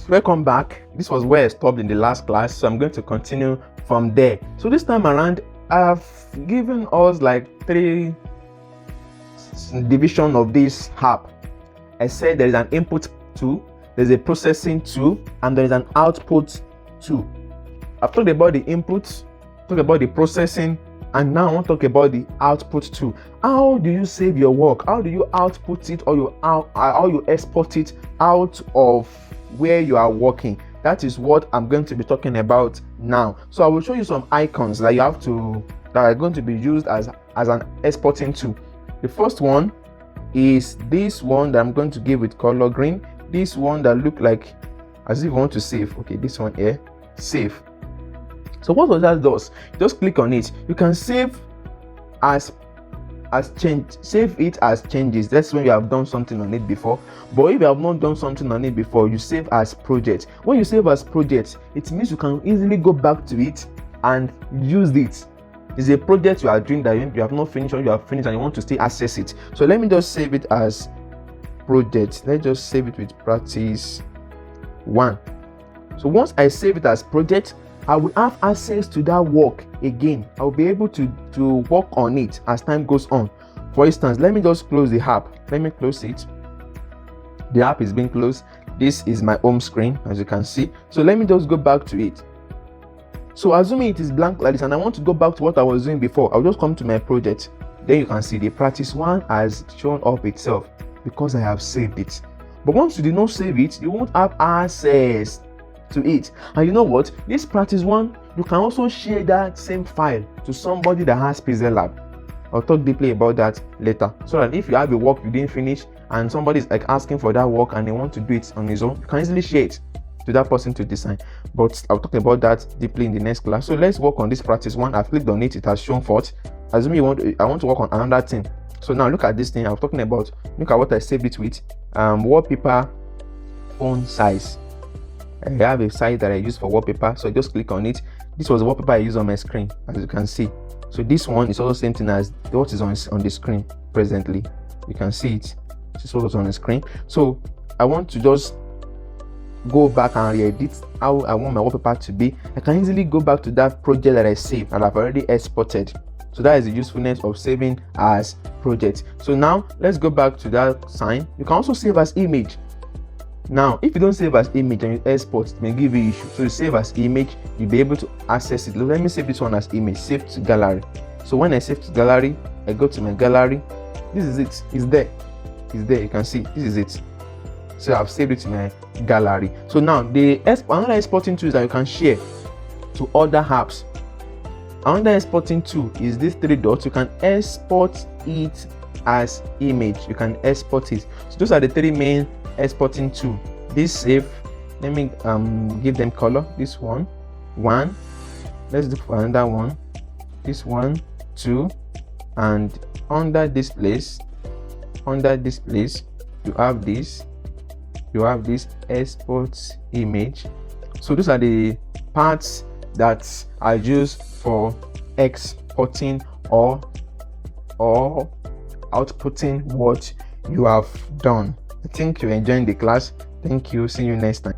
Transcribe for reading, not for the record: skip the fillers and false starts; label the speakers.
Speaker 1: Welcome back. This was where I stopped in the last class, so I'm going to continue from there. So this time around, I've given us like 3 division of this app. I said there is an input tool, there's a processing tool, and there is an output tool. I've talked about the inputs, talked about the processing, and now I want to talk about the output tool. How do you save your work? How do you output it, or how you export it out of where you are working? That is what I'm going to be talking about now. So I will show you some icons that that are going to be used as an exporting tool. The first one is this one that I'm going to give with color green. This one that look like as if you want to save. Okay, this one here, save. So what that does, just click on it. You can save as change, save it as changes. That's when you have done something on it before. But if you have not done something on it before, you save as project. When you save as project, it means you can easily go back to it and use it. It's a project you are doing that you have not finished, or you have finished and you want to still access it. So let me just save it as project. Let's just save it with practice 1. So once I save it as project, I will have access to that work again. I will be able to work on it as time goes on. For instance, let me just close the app. Let me close it. The app is being closed. This is my home screen, as you can see. So let me just go back to it. So assuming it is blank like this and I want to go back to what I was doing before, I'll just come to my project. Then you can see the practice 1 has shown up itself because I have saved it. But once you do not save it, you won't have access to it. And you know what, this practice 1, you can also share that same file to somebody that has Pixellab. I'll talk deeply about that later, so that if you have a work you didn't finish and somebody is like asking for that work and they want to do it on his own, you can easily share it to that person to design. But I'll talk about that deeply in the next class. So let's work on this practice 1. I've clicked on it, it has shown forth. Assuming I want to work on another thing. So now look at this thing I was talking about. Look at what I saved it with. Wallpaper font size. I have a size that I use for wallpaper, so I just click on it. This was the wallpaper I use on my screen, as you can see. So this one is also same thing as what is on the screen presently. You can see it. This is what is on the screen. So I want to just go back and re-edit how I want my wallpaper to be. I can easily go back to that project that I saved and I've already exported. So that is the usefulness of saving as project. So now let's go back to that sign. You can also save as image. Now, if you don't save as image and you export, it may give you issue. So you save as image, you'll be able to access it. Let me save this one as image, save to gallery. So when I save to gallery, I go to my gallery. This is it. It's there. It's there. You can see this is it. So I've saved it to my gallery. So now another exporting tool is that you can share to other apps. Another exporting tool is these 3 dots. You can export it as image. You can export it. So those are the 3 main exporting tool. This save, let me give them color. This one, let's do for another one. This one, 2, and under this place you have this export image. So those are the parts that are used for exporting or outputting what you have done. I think you're enjoying the class. Thank you. See you next time.